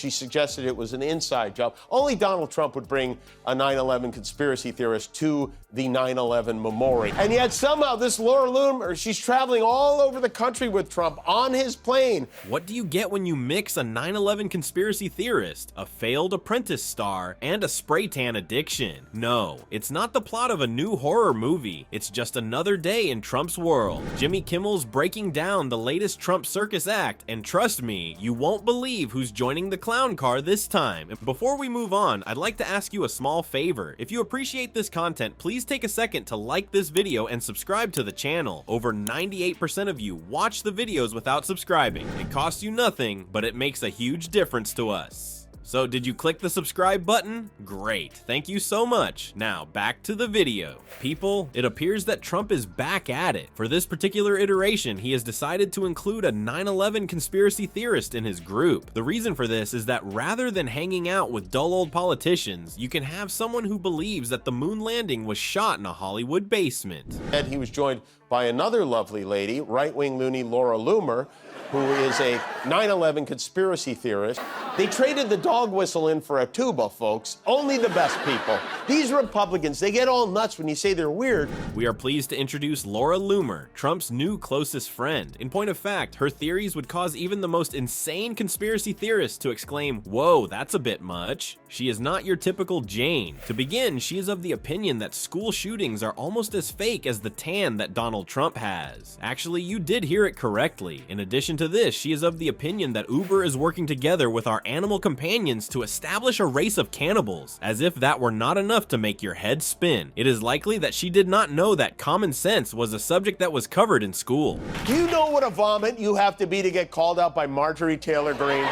She suggested it was an inside job. Only Donald Trump would bring a 9/11 conspiracy theorist to the 9/11 memorial. And yet somehow this Laura Loomer, she's traveling all over the country with Trump on his plane. What do you get when you mix a 9/11 conspiracy theorist, a failed Apprentice star, and a spray tan addiction? No, it's not the plot of a new horror movie. It's just another day in Trump's world. Jimmy Kimmel's breaking down the latest Trump circus act, and trust me, you won't believe who's joining the clown car this time. Before we move on, I'd like to ask you a small favor. If you appreciate this content, please take a second to like this video and subscribe to the channel. Over 98% of you watch the videos without subscribing. It costs you nothing, but it makes a huge difference to us. So did you click the subscribe button? Great, thank you so much. Now back to the video. People, it appears that Trump is back at it. For this particular iteration, he has decided to include a 9/11 conspiracy theorist in his group. The reason for this is that rather than hanging out with dull old politicians, you can have someone who believes that the moon landing was shot in a Hollywood basement. And he was joined by another lovely lady, right-wing loony Laura Loomer, who is a 9/11 conspiracy theorist. They traded the dog whistle in for a tuba, folks. Only the best people. These Republicans, they get all nuts when you say they're weird. We are pleased to introduce Laura Loomer, Trump's new closest friend. In point of fact, her theories would cause even the most insane conspiracy theorists to exclaim, "Whoa, that's a bit much." She is not your typical Jane. To begin, she is of the opinion that school shootings are almost as fake as the tan that Donald Trump has. Actually, you did hear it correctly. In addition to this, she is of the opinion that Uber is working together with our animal companions to establish a race of cannibals. As if that were not enough to make your head spin. It is likely that she did not know that common sense was a subject that was covered in school. Do you know what a vomit you have to be to get called out by Marjorie Taylor Greene?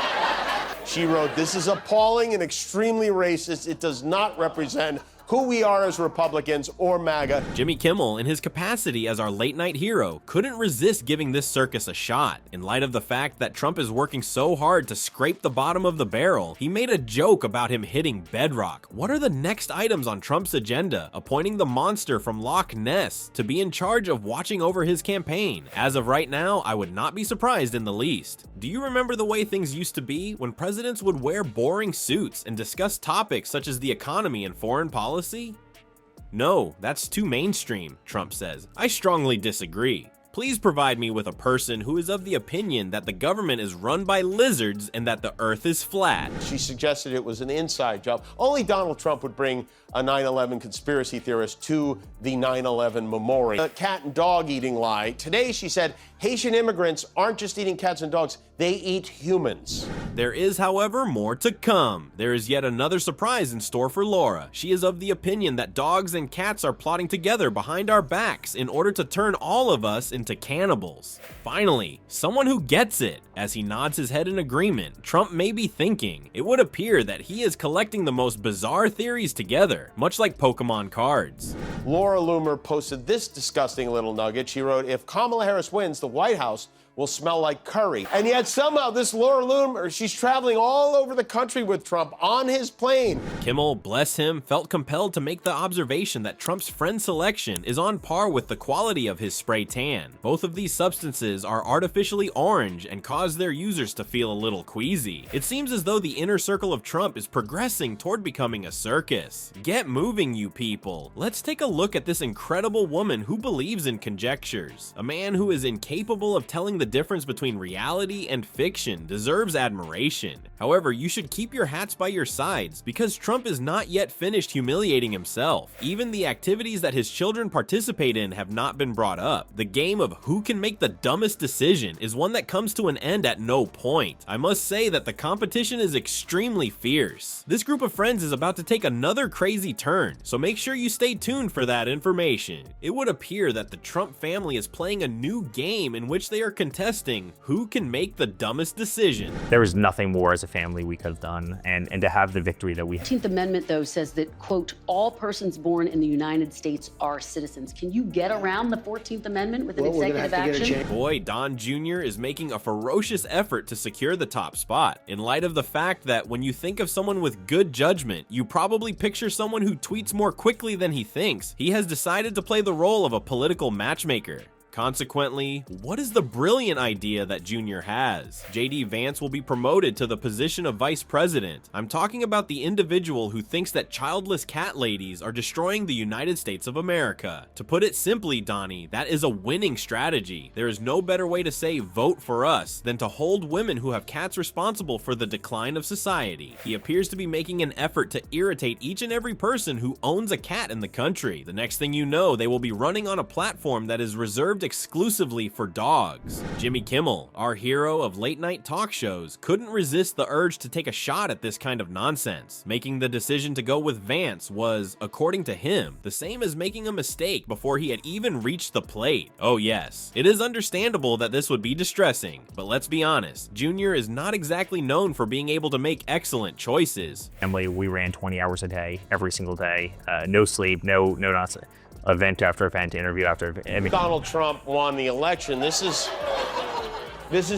She wrote, "This is appalling and extremely racist. It does not represent who we are as Republicans or MAGA." Jimmy Kimmel, in his capacity as our late night hero, couldn't resist giving this circus a shot. In light of the fact that Trump is working so hard to scrape the bottom of the barrel, he made a joke about him hitting bedrock. What are the next items on Trump's agenda? Appointing the monster from Loch Ness to be in charge of watching over his campaign. As of right now, I would not be surprised in the least. Do you remember the way things used to be when presidents would wear boring suits and discuss topics such as the economy and foreign policy? No, that's too mainstream, Trump says. I strongly disagree. Please provide me with a person who is of the opinion that the government is run by lizards and that the earth is flat. She suggested it was an inside job. Only Donald Trump would bring a 9/11 conspiracy theorist to the 9/11 memorial. A cat and dog eating lie. Today she said Haitian immigrants aren't just eating cats and dogs, they eat humans. There is, however, more to come. There is yet another surprise in store for Laura. She is of the opinion that dogs and cats are plotting together behind our backs in order to turn all of us into cannibals. Finally, someone who gets it. As he nods his head in agreement, Trump may be thinking, it would appear that he is collecting the most bizarre theories together, much like Pokemon cards. Laura Loomer posted this disgusting little nugget. She wrote, "If Kamala Harris wins, the White House will smell like curry." And yet somehow this Laura Loomer, she's traveling all over the country with Trump on his plane. Kimmel, bless him, felt compelled to make the observation that Trump's friend selection is on par with the quality of his spray tan. Both of these substances are artificially orange and cause their users to feel a little queasy. It seems as though the inner circle of Trump is progressing toward becoming a circus. Get moving, you people. Let's take a look at this incredible woman who believes in conjectures. A man who is incapable of telling the difference between reality and fiction deserves admiration. However, you should keep your hats by your sides because Trump is not yet finished humiliating himself. Even the activities that his children participate in have not been brought up. The game of who can make the dumbest decision is one that comes to an end at no point. I must say that the competition is extremely fierce. This group of friends is about to take another crazy turn, so make sure you stay tuned for that information. It would appear that the Trump family is playing a new game in which they are contesting who can make the dumbest decision. There was nothing more as a family we could have done, and to have the victory that we had. The 14th Amendment, though, says that, quote, all persons born in the United States are citizens. Can you get around the 14th Amendment with an executive action? Boy, Don Jr. is making a ferocious effort to secure the top spot. In light of the fact that when you think of someone with good judgment, you probably picture someone who tweets more quickly than he thinks, he has decided to play the role of a political matchmaker. Consequently, what is the brilliant idea that Junior has? JD Vance will be promoted to the position of vice president. I'm talking about the individual who thinks that childless cat ladies are destroying the United States of America. To put it simply, Donnie, that is a winning strategy. There is no better way to say vote for us than to hold women who have cats responsible for the decline of society. He appears to be making an effort to irritate each and every person who owns a cat in the country. The next thing you know, they will be running on a platform that is reserved exclusively for dogs. Jimmy Kimmel, our hero of late-night talk shows, couldn't resist the urge to take a shot at this kind of nonsense. Making the decision to go with Vance was, according to him, the same as making a mistake before he had even reached the plate. Oh yes, it is understandable that this would be distressing, but let's be honest, Junior is not exactly known for being able to make excellent choices. Emily, we ran 20 hours a day, every single day, no sleep, no nonsense. Event after event, interview after event. I mean, Donald Trump won the election. This is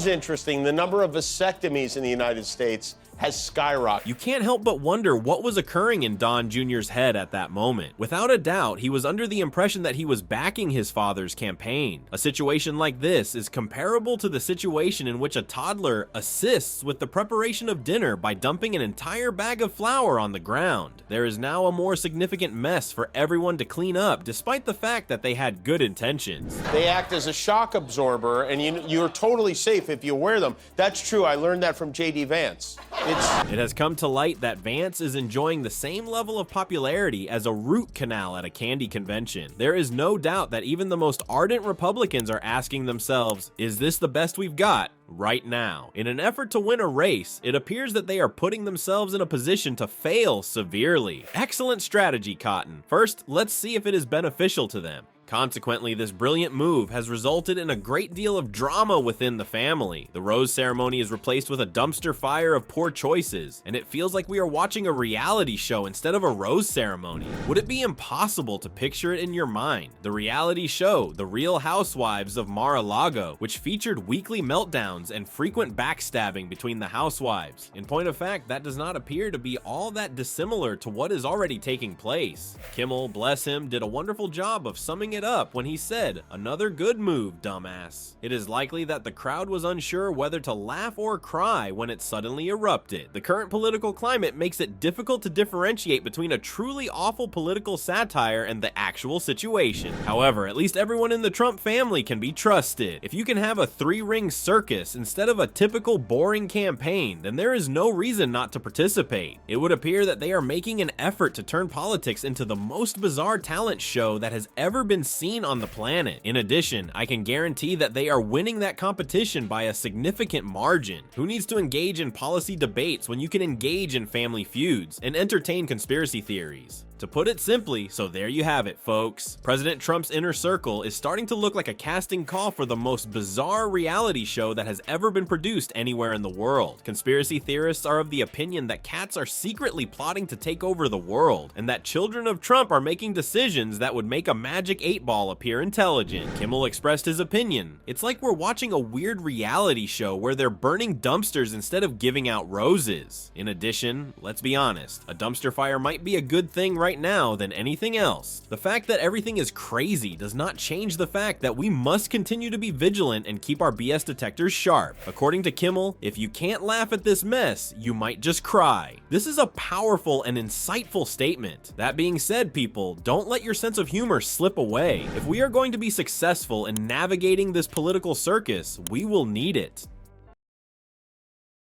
interesting. The number of vasectomies in the United States has skyrocketed. You can't help but wonder what was occurring in Don Jr.'s head at that moment. Without a doubt, he was under the impression that he was backing his father's campaign. A situation like this is comparable to the situation in which a toddler assists with the preparation of dinner by dumping an entire bag of flour on the ground. There is now a more significant mess for everyone to clean up, despite the fact that they had good intentions. They act as a shock absorber, and you're totally safe if you wear them. That's true. I learned that from JD Vance. It has come to light that Vance is enjoying the same level of popularity as a root canal at a candy convention. There is no doubt that even the most ardent Republicans are asking themselves, is this the best we've got right now? In an effort to win a race, it appears that they are putting themselves in a position to fail severely. Excellent strategy, Cotton. First, let's see if it is beneficial to them. Consequently, this brilliant move has resulted in a great deal of drama within the family. The rose ceremony is replaced with a dumpster fire of poor choices, and it feels like we are watching a reality show instead of a rose ceremony. Would it be impossible to picture it in your mind? The reality show, The Real Housewives of Mar-a-Lago, which featured weekly meltdowns and frequent backstabbing between the housewives. In point of fact, that does not appear to be all that dissimilar to what is already taking place. Kimmel, bless him, did a wonderful job of summing it up when he said, "Another good move, dumbass." It is likely that the crowd was unsure whether to laugh or cry when it suddenly erupted. The current political climate makes it difficult to differentiate between a truly awful political satire and the actual situation. However, at least everyone in the Trump family can be trusted. If you can have a three-ring circus instead of a typical boring campaign, then there is no reason not to participate. It would appear that they are making an effort to turn politics into the most bizarre talent show that has ever been seen on the planet. In addition, I can guarantee that they are winning that competition by a significant margin. Who needs to engage in policy debates when you can engage in family feuds and entertain conspiracy theories? To put it simply, so there you have it, folks. President Trump's inner circle is starting to look like a casting call for the most bizarre reality show that has ever been produced anywhere in the world. Conspiracy theorists are of the opinion that cats are secretly plotting to take over the world, and that children of Trump are making decisions that would make a magic 8-ball appear intelligent. Kimmel expressed his opinion. It's like we're watching a weird reality show where they're burning dumpsters instead of giving out roses. In addition, let's be honest, a dumpster fire might be a good thing right now than anything else. The fact that everything is crazy does not change the fact that we must continue to be vigilant and keep our BS detectors sharp. According to Kimmel, if you can't laugh at this mess, you might just cry. This is a powerful and insightful statement. That being said, people, don't let your sense of humor slip away. If we are going to be successful in navigating this political circus, we will need it.